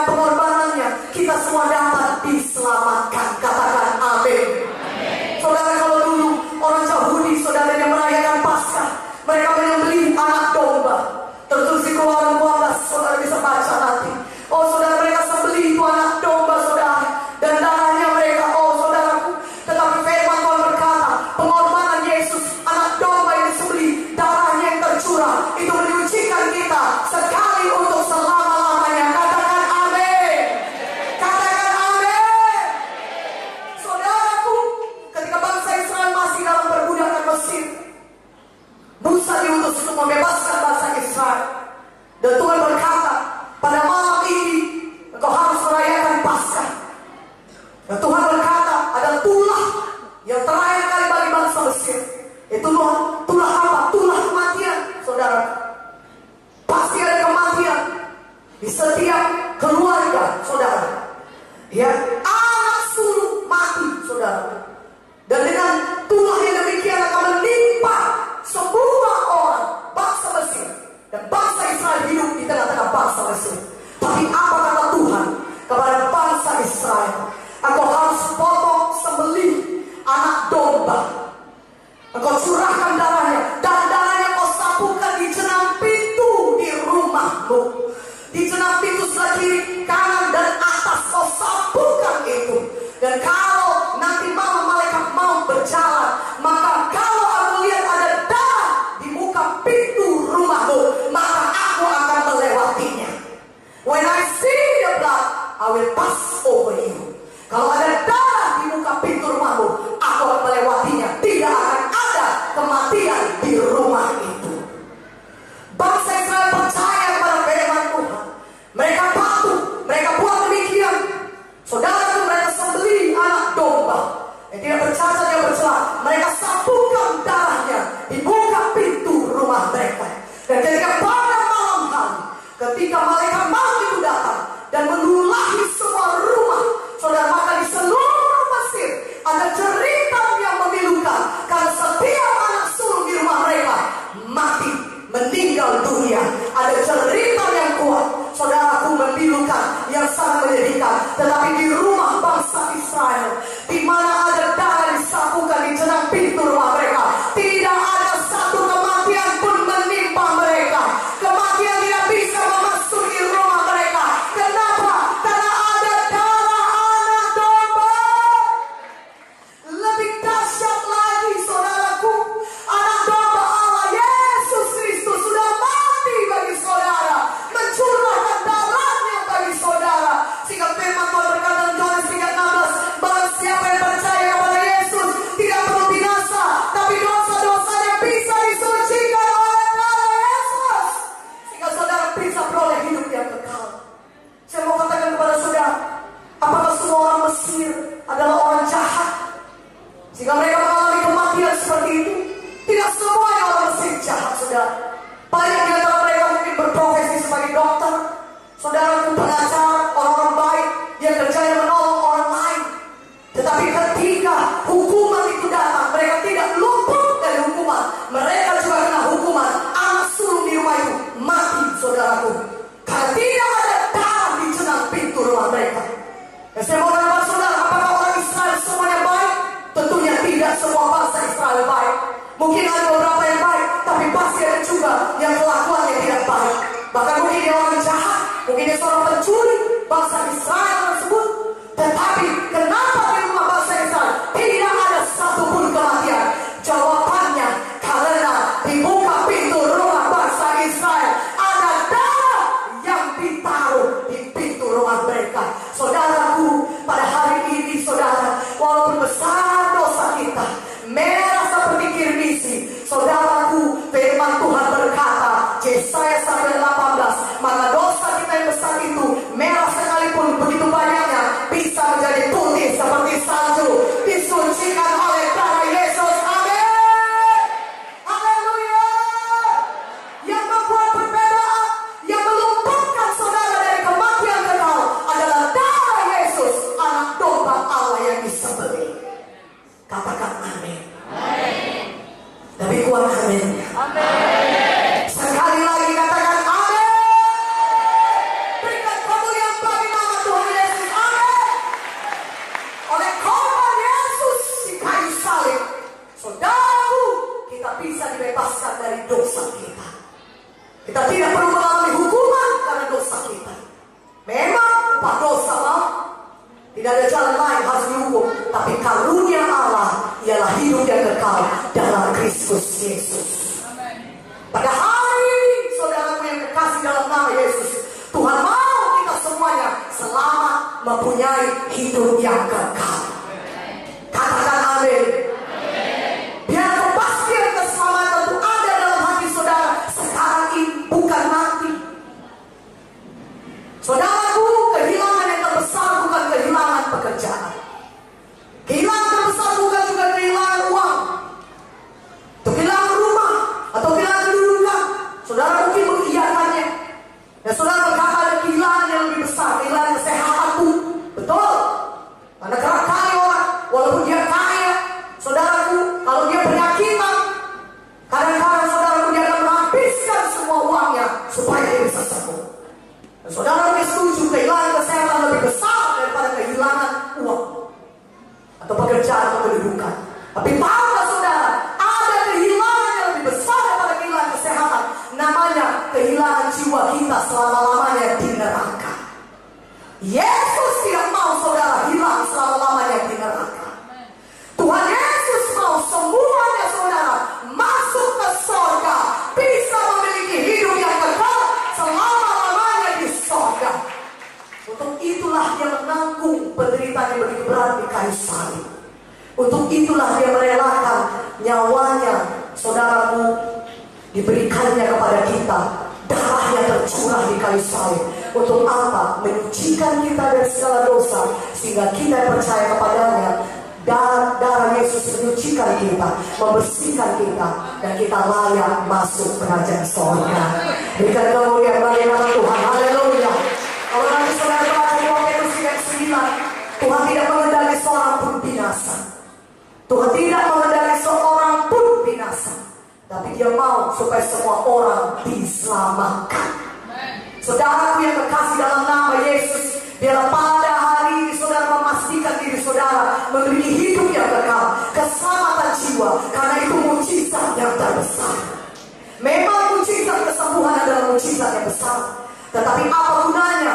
pengorbanannya, kita semua dapat diselamatkan. Katakan amin. Saudara, kalau dulu orang Yahudi, saudara, yang merayakan Paskah, mereka menyembelih anak domba. Tertulis di Keluaran 12, saudara bisa baca nanti. Oh saudara, mereka sembelih itu anak domba, saudara, dan darahnya mereka, oh saudaraku. Tetapi firman Tuhan berkata, pengorbanan Yesus, anak domba yang disembelih, darahnya yang tercurah, itu menyucikan kita sekali untuk selama-lamanya. Katakan amin. Katakan amin. Saudaraku, ketika bangsa Israel masih dalam perbudakan Mesir, Musa diutus untuk membebaskan bangsa Israel. Dan Tuhan berkata, pada malam ini engkau harus merayakan Paskah. Dan Tuhan berkata, ada tulah yang terakhir kali bagi bangsa Mesir. Itu tulah apa? Tulah kematian, saudara. Pasti ada kematian di setiap keluarga, saudara. Ya, anak sulung mati, saudara. Dan dengan tulah yang demikian akan menimpa semua orang bangsa Mesir. Dan bangsa Israel hidup di tengah-tengah bangsa Mesir. Tapi apa kata Tuhan kepada bangsa Israel? Engkau harus potong sembelih anak domba. Engkau curahkan darahnya, dan darahnya kau sapukan di jenam pintu di rumahmu. Di jenam pintu sebelah kiri, kanan, dan atas kau sapukan itu. Dan kalau nanti malam malaikat mau berjalan, maka kalau aku lihat ada darah di muka pintu rumahmu, maka aku akan melewatinya. When I see the blood, I will pass over you. Kalau ada darah di muka pintu rumahmu, aku akan melewatinya. Tidak akan ada kematian di rumah itu. Bangsa Israel percaya kepada firman Tuhan. Mereka patuh, mereka buat demikian. Saudara, mereka sembelih anak domba yang tidak bercacat, yang bercela. Mereka sapukan darahnya di muka pintu rumah mereka. Dan ketika pada malam hari, ketika malaikat maut itu datang dan menulahi semua rumah, saudara, maka di seluruh Mesir ada cerita yang memilukan, karena setiap anak sulung di rumah mereka mati, meninggal dunia. Ada cerita yang kuat, saudaraku, memilukan, yang sangat menyedihkan. Tetapi di rumah bangsa Israel, di mana ada darah disapukan di jenam pintu rumah mereka, tidak ada satu kematian pun menimpa mereka. Kematian tidak bisa memasuki rumah mereka. Kenapa? Karena ada darah anak domba. Lebih dahsyat lagi, saudaraku, anak domba Allah Yesus Kristus sudah mati bagi saudara, mencurahkan darahnya bagi saudara. Sehingga firman Tuhan berkata dalam Yohanes 3:16, barang siapa yang percaya kepada Yesus tidak perlu binasa, tapi dosa-dosanya bisa disucikan oleh darah Yesus, sehingga saudara bisa beroleh hidup yang kekal. Saya mau katakan kepada saudara, apakah semua orang Mesir adalah orang jahat sehingga mereka mengalami kematian seperti itu? Tidak semuanya orang Mesir jahat, saudara. Banyak di antara mereka mungkin berprofesi sebagai dokter, saudara, pengacara, orang-orang baik yang kerjanya menolong orang lain. Tetapi ketika hukuman itu datang, mereka tidak luput dari hukuman. Mereka juga kena hukuman. Anak sulung di rumah itu mati, saudaraku, karena tidak ada darah di jenam pintu rumah mereka. Dan saya mau katakan saudara, apakah orang Israel semuanya baik? Tentunya tidak semua bangsa Israel baik. Mungkin ada beberapa yang baik, tapi pasti ada juga yang kelakuannya tidak baik. Bahkan mungkin dia orang jahat, mungkin dia seorang pencuri, bangsa Israel tersebut. Tetapi kenapa di rumah bangsa Israel tidak ada satupun kematian? Jawabannya, karena di muka pintu rumah bangsa Israel ada darah yang ditaruh di pintu rumah mereka. Saudaraku, pada hari ini, saudara, walaupun besar dosa kita, merah seperti kirmisi, saudaraku, firman Tuhan berkata, Yesaya 1:18, maka dosa kita yang besar itu merah sekalipun begitu banyak Kristus Yesus. Pada hari ini, saudaraku yang kekasih dalam nama Yesus, Tuhan mau kita semuanya selamat, mempunyai hidup yang kekal. Katakan amin. Biar kepastian keselamatan itu ada dalam hati saudara sekarang ini, bukan nanti. Saudaraku, kehilangan yang terbesar bukan kehilangan pekerjaan. Kehilangan terbesar bukan juga kehilangan uang, atau kehilangan rumah, atau kehilangan kedudukan. Saudara mungkin mengiyakannya. Dan saudara berkata ada kehilangan yang lebih besar, kehilangan kesehatan pun. Betul. Karena kerap kali orang, walaupun dia kaya, saudaraku, kalau dia penyakitan, kadang-kadang saudaraku dia akan menghabiskan semua uangnya supaya dia bisa sembuh. Dan saudara mungkin setuju kehilangan kesehatan lebih besar daripada kehilangan uang atau pekerjaan atau kedudukan. Tapi tahukah saudara, ada kehilangan yang lebih besar daripada kehilangan kesehatan. Namanya kehilangan jiwa kita selama-lamanya di neraka. Yesus tidak mau saudara hilang selama-lamanya di neraka. Tuhan Yesus mau semuanya saudara masuk ke surga, bisa memiliki hidup yang kekal selama-lamanya di surga. Untuk itulah dia menanggung penderitaan yang begitu berat di kayu salib. Untuk itulah dia merelakan nyawanya, saudaraku, diberikannya kepada kita. Darahnya tercurah di kayu salib. Untuk apa? Menyucikan kita dari segala dosa, sehingga kita percaya kepadanya. Darah Yesus menyucikan kita, membersihkan kita, dan kita layak masuk kerajaan surga. Berikan kemuliaan bagi nama Tuhan. Haleluya. Kalau nanti saudara baca Yohanes 3:9, Tuhan tidak mengendaki seorang pun binasa. Tuhan tidak mengendaki seorang pun binasa, tapi dia mau supaya semua orang diselamatkan. Saudaraku yang kekasih dalam nama Yesus, biarlah pada hari ini saudara memastikan diri saudara memiliki hidup yang kekal, keselamatan jiwa, karena itu mujizat yang terbesar. Memang mujizat kesembuhan adalah mujizat yang besar, tetapi apa gunanya